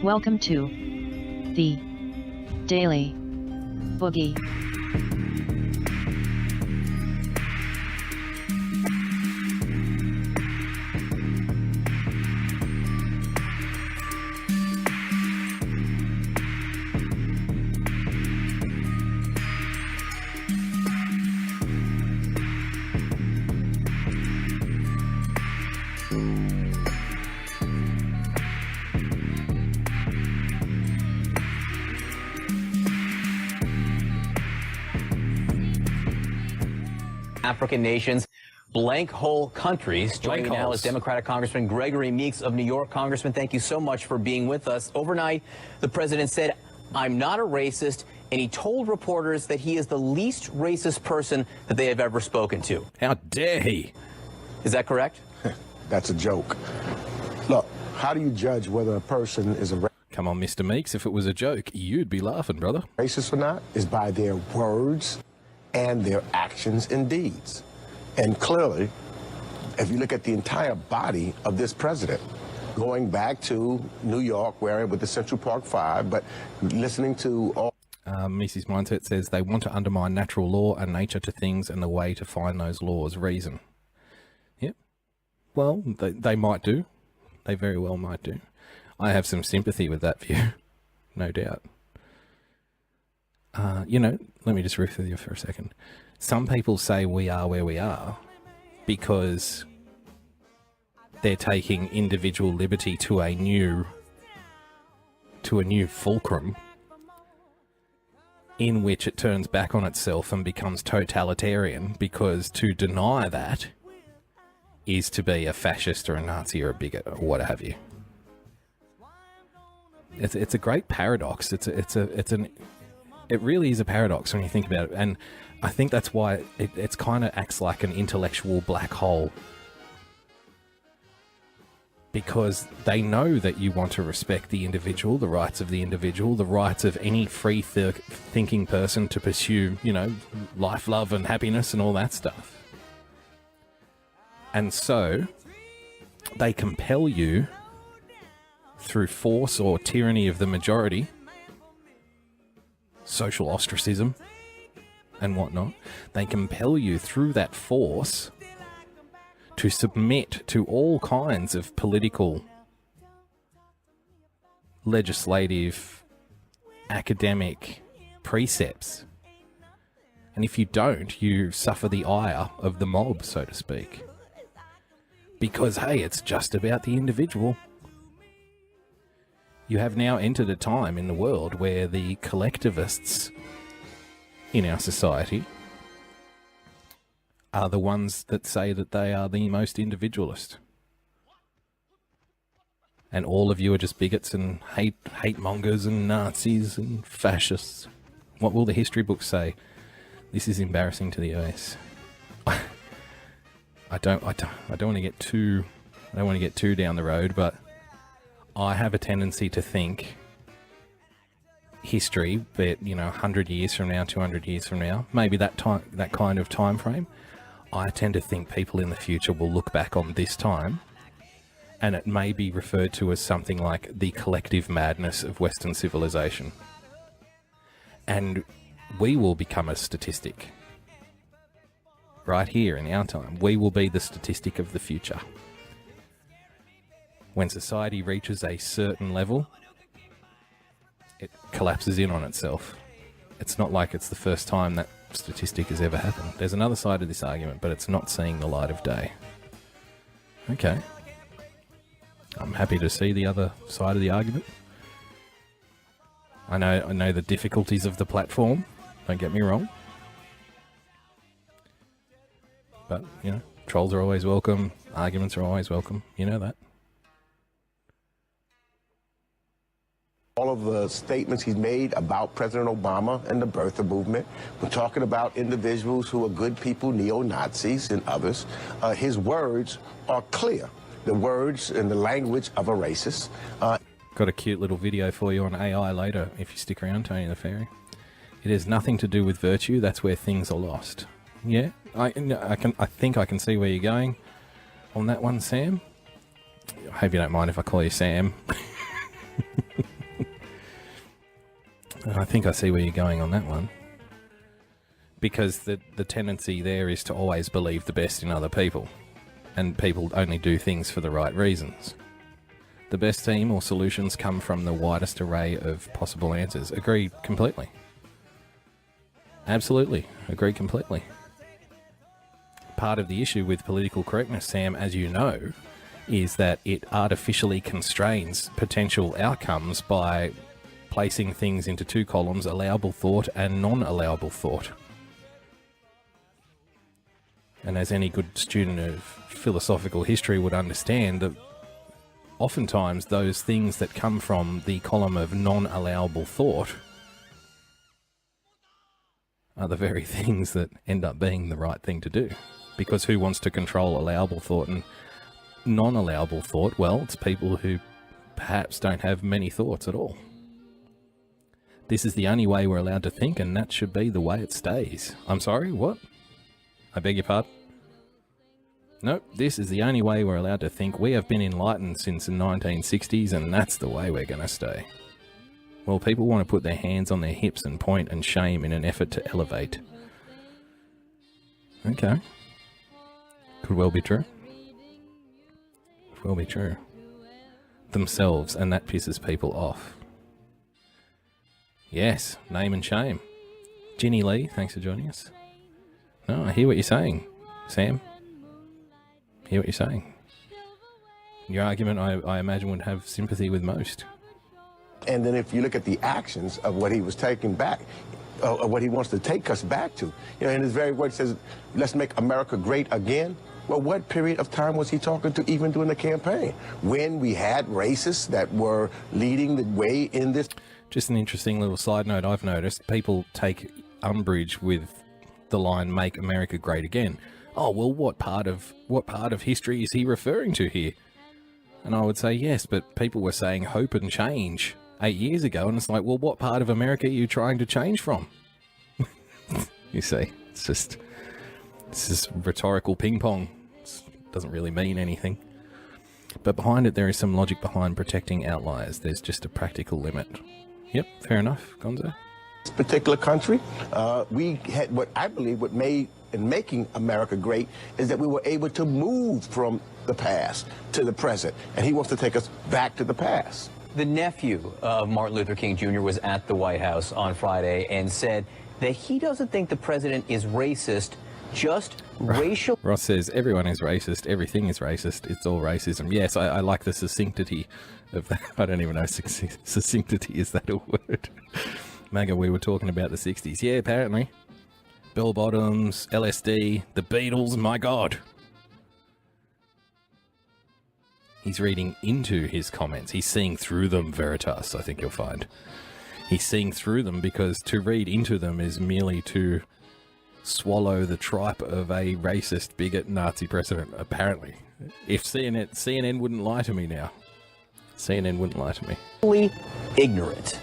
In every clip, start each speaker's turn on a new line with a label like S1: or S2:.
S1: Welcome to the Daily Boogie.
S2: African nations, blank hole countries. Joining me now is Democratic Congressman Gregory Meeks of New York. Congressman, thank you so much for being with us. Overnight, the president said, "I'm not a racist," and he told reporters that he is the least racist person that they have ever spoken to.
S3: How dare he?
S2: Is that correct?
S4: That's a joke. Look, how do you judge whether a person is a
S3: Come on, Mr. Meeks, if it was a joke, you'd be laughing, brother.
S4: racist or not? Is by their words and their actions and deeds. And clearly, if you look at the entire body of this president, going back to New York, where with the Central Park Five, but listening to all...
S3: Mrs. Mindset says they want to undermine natural law and nature to things, and the way to find those laws, reason. Yep. Well, they might do. They very well might do. I have some sympathy with that view, no doubt. You know, let me just riff with you for a second. Some people say we are where we are because they're taking individual liberty to a new fulcrum in which it turns back on itself and becomes totalitarian, because to deny that is to be a fascist or a Nazi or a bigot or what have you. It's a great paradox. It really is a paradox when you think about it, and I think that's why it's kind of acts like an intellectual black hole, because they know that you want to respect the individual, the rights of the individual, the rights of any free thinking person to pursue, you know, life, love, and happiness and all that stuff. And so they compel you through force or tyranny of the majority, social ostracism and whatnot. They compel you through that force to submit to all kinds of political, legislative, academic precepts. And if you don't, you suffer the ire of the mob, so to speak. Because, hey, it's just about the individual. You have now entered a time in the world where the collectivists in our society are the ones that say that they are the most individualist. And all of you are just bigots and hate mongers and Nazis and fascists. What will the history books say? This is embarrassing to the US. I don't want to get too down the road, but I have a tendency to think history, but 100 years from now, 200 years from now, maybe that kind of time frame, I tend to think people in the future will look back on this time, and it may be referred to as something like the collective madness of Western civilization. And we will become a statistic. Right here in our time, we will be the statistic of the future. When society reaches a certain level, it collapses in on itself. It's not like it's the first time that statistic has ever happened. There's another side of this argument, but it's not seeing the light of day. Okay. I'm happy to see the other side of the argument. I know the difficulties of the platform, don't get me wrong. But, trolls are always welcome, arguments are always welcome, you know that.
S4: all of the statements he's made about President Obama and the birther movement. We're talking about individuals who are good people, neo-Nazis and others. His words are clear. The words and the language of a racist.
S3: Got a cute little video for you on AI later, if you stick around, Tony the Fairy. It has nothing to do with virtue. That's where things are lost. Yeah, I think I can see where you're going on that one, Sam. I hope you don't mind if I call you Sam. I think I see where you're going on that one. Because the tendency there is to always believe the best in other people. And people only do things for the right reasons. The best team or solutions come from the widest array of possible answers. Agree completely. Absolutely. Agree completely. Part of the issue with political correctness, Sam, as you know, is that it artificially constrains potential outcomes by placing things into two columns, allowable thought and non-allowable thought. And as any good student of philosophical history would understand, that oftentimes those things that come from the column of non-allowable thought are the very things that end up being the right thing to do. Because who wants to control allowable thought and non-allowable thought? Well, it's people who perhaps don't have many thoughts at all. This is the only way we're allowed to think, and that should be the way it stays. I'm sorry, what? I beg your pardon? Nope, this is the only way we're allowed to think. We have been enlightened since the 1960s, and that's the way we're going to stay. Well, people want to put their hands on their hips and point and shame in an effort to elevate. Okay. Could well be true. Could well be true. Themselves, and that pisses people off. Yes, name and shame. Ginny Lee, thanks for joining us. No, I hear what you're saying, Sam. I hear what you're saying. Your argument, I imagine, would have sympathy with most.
S4: And then if you look at the actions of what he was taking back, what he wants to take us back to, you know, in his very words says, let's make America great again. Well, what period of time was he talking to even during the campaign? When we had racists that were leading the way in this.
S3: Just an interesting little side note I've noticed. People take umbrage with the line, make America great again. Oh, well, what part of history is he referring to here? And I would say yes, but people were saying hope and change 8 years ago, and it's like, well, what part of America are you trying to change from? You see, it's just rhetorical ping pong. It doesn't really mean anything. But behind it, there is some logic behind protecting outliers. There's just a practical limit. Yep, fair enough, Gonzo.
S4: This particular country, we had what I believe what made in making America great is that we were able to move from the past to the present, and he wants to take us back to the past.
S2: The nephew of Martin Luther King Jr. was at the White House on Friday and said that he doesn't think the president is racist, just racial.
S3: Ross says, everyone is racist, everything is racist, it's all racism. Yes, I like the succinctity of that. I don't even know if succinctity is that a word. Maga, we were talking about the 60s. Yeah, apparently. Bell bottoms, LSD, the Beatles, my God. He's reading into his comments. He's seeing through them, Veritas, I think you'll find. He's seeing through them because to read into them is merely to swallow the tripe of a racist, bigot, Nazi president, apparently. If CNN wouldn't lie to me now. CNN wouldn't lie to me.
S2: Ignorant.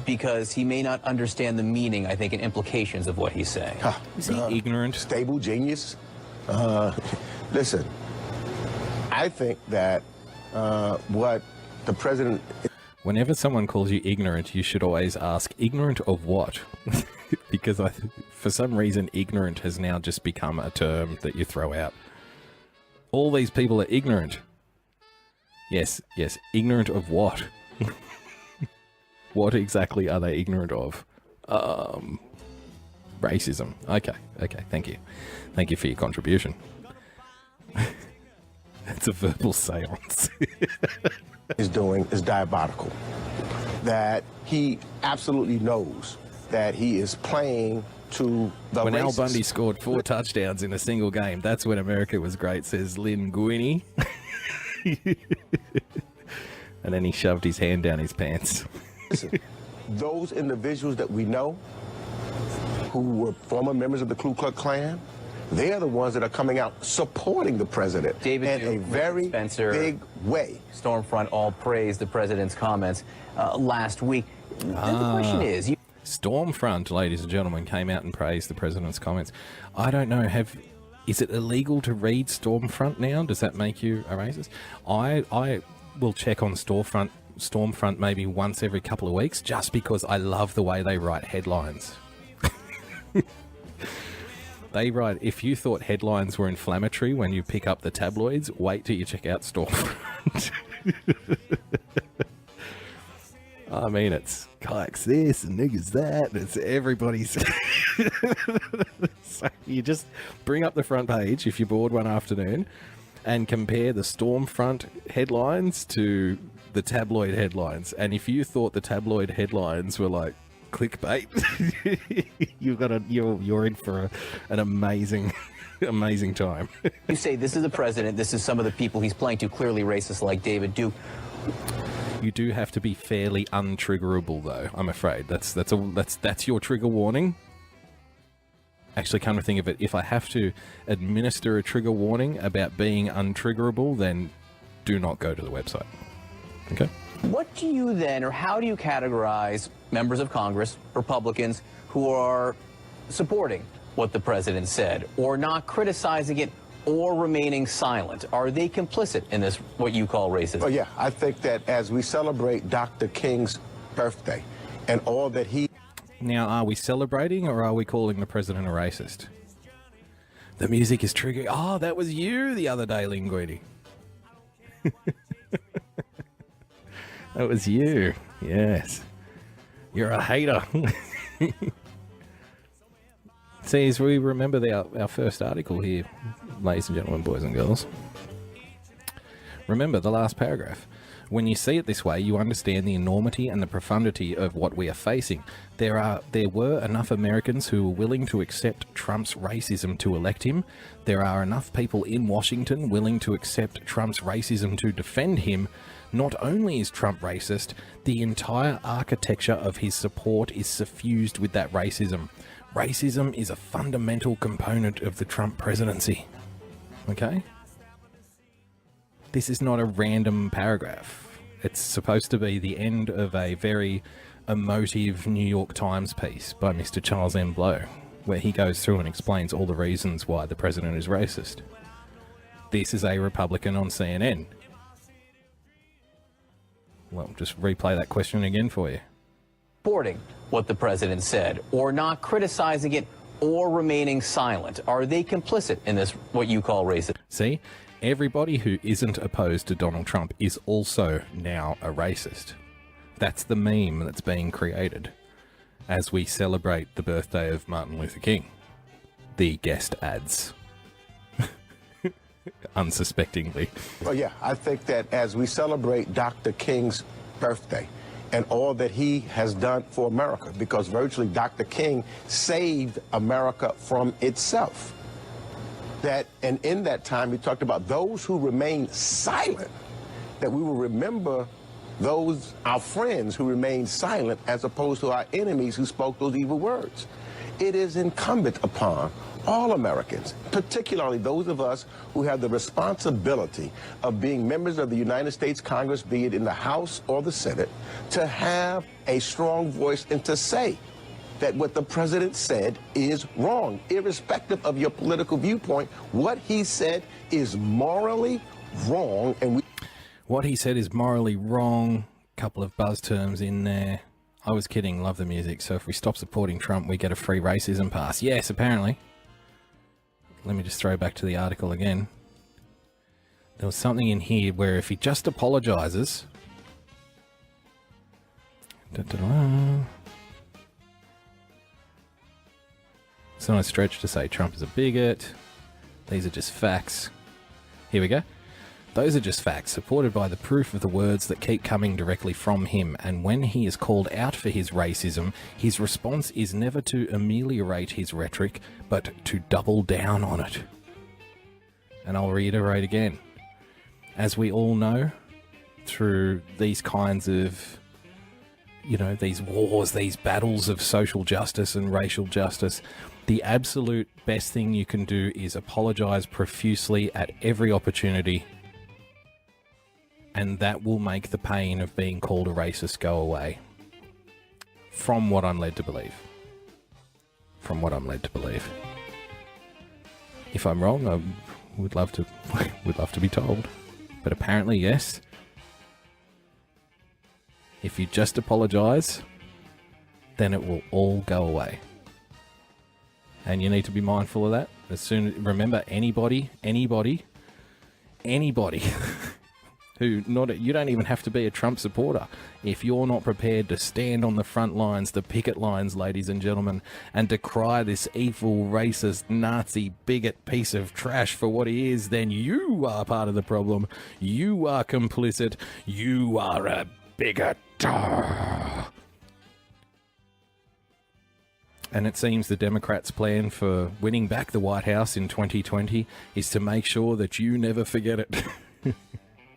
S2: Because he may not understand the meaning, I think, and implications of what he's saying.
S3: Is he ignorant?
S4: Stable genius. Listen, I think that what the president...
S3: Whenever someone calls you ignorant, you should always ask, ignorant of what? Because for some reason, ignorant has now just become a term that you throw out. All these people are ignorant. Yes, ignorant of what? What exactly are they ignorant of? Racism. Okay, thank you. Thank you for your contribution. It's a verbal seance.
S4: is doing is diabolical. That he absolutely knows that he is playing to the
S3: When
S4: racists.
S3: Al Bundy scored 4 touchdowns in a single game, that's when America was great, says Lynn Guiney. And then he shoved his hand down his pants.
S4: Listen, those individuals that we know who were former members of the Ku Klux Klan, they're the ones that are coming out supporting the president
S2: David
S4: in a very
S2: Spencer,
S4: big way.
S2: Stormfront all praised the president's comments last week. The question is...
S3: Stormfront, ladies and gentlemen, came out and praised the president's comments. I don't know, is it illegal to read Stormfront now? Does that make you a racist? I will check on Storefront Stormfront maybe once every couple of weeks, just because I love the way they write headlines. They write, if you thought headlines were inflammatory when you pick up the tabloids, wait till you check out Stormfront. I mean, it's kikes this and niggas that. It's everybody's. So you just bring up the front page if you're bored one afternoon and compare the Stormfront headlines to the tabloid headlines. And if you thought the tabloid headlines were like clickbait, you're in for an amazing time.
S2: You say this is the president, this is some of the people he's playing to, clearly racist like David Duke.
S3: You do have to be fairly untriggerable, though. I'm afraid that's your trigger warning. Actually, come to think of it, if I have to administer a trigger warning about being untriggerable, then do not go to the website. Okay.
S2: What do you then, or how do you categorize members of Congress, Republicans, who are supporting what the president said, or not criticizing it, or remaining silent? Are they complicit in this, what you call racism?
S4: Oh, yeah. I think that as we celebrate Dr. King's birthday and all that he...
S3: Now, are we celebrating, or are we calling the president a racist? The music is triggering. Oh, that was you the other day, Linguini. That was you. Yes. You're a hater. See, as we remember our first article here, ladies and gentlemen, boys and girls. Remember the last paragraph. When you see it this way, you understand the enormity and the profundity of what we are facing. There were enough Americans who were willing to accept Trump's racism to elect him. There are enough people in Washington willing to accept Trump's racism to defend him. Not only is Trump racist, the entire architecture of his support is suffused with that racism. Racism is a fundamental component of the Trump presidency. Okay? This is not a random paragraph. It's supposed to be the end of a very emotive New York Times piece by Mr. Charles M. Blow, where he goes through and explains all the reasons why the president is racist. This is a Republican on CNN. Well, just replay that question again for you.
S2: Supporting what the president said, or not criticizing it, or remaining silent. Are they complicit in this, what you call racism?
S3: See, everybody who isn't opposed to Donald Trump is also now a racist. That's the meme that's being created as we celebrate the birthday of Martin Luther King. The guest adds. Unsuspectingly.
S4: Well, yeah, I think that as we celebrate Dr. King's birthday and all that he has done for America, because virtually Dr. King saved America from itself. And in that time, he talked about those who remain silent, that we will remember those, our friends who remained silent, as opposed to our enemies who spoke those evil words. It is incumbent upon all Americans, particularly those of us who have the responsibility of being members of the United States Congress, be it in the House or the Senate, to have a strong voice and to say that what the president said is wrong, irrespective of your political viewpoint. What he said is morally wrong, and
S3: what he said is morally wrong. Couple of buzz terms in there. I was kidding. Love the music. So if we stop supporting Trump, we get a free racism pass. Yes, apparently. Let me just throw back to the article again. There was something in here where if he just apologizes. It's not a stretch to say Trump is a bigot. These are just facts. Here we go. Those are just facts, supported by the proof of the words that keep coming directly from him. And when he is called out for his racism, his response is never to ameliorate his rhetoric, but to double down on it. And I'll reiterate again. As we all know, through these kinds of, these wars, these battles of social justice and racial justice, the absolute best thing you can do is apologize profusely at every opportunity. And that will make the pain of being called a racist go away. From what I'm led to believe. From what I'm led to believe. If I'm wrong, I would love to be told. But apparently, yes. If you just apologize, then it will all go away. And you need to be mindful of that. Remember, anybody who you don't even have to be a Trump supporter. If you're not prepared to stand on the front lines, the picket lines, ladies and gentlemen, and decry this evil, racist, Nazi, bigot piece of trash for what he is, then you are part of the problem. You are complicit. You are a bigot. And it seems the Democrats' plan for winning back the White House in 2020 is to make sure that you never forget it.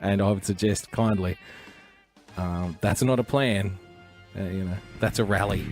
S3: And I would suggest kindly, that's not a plan. That's a rally.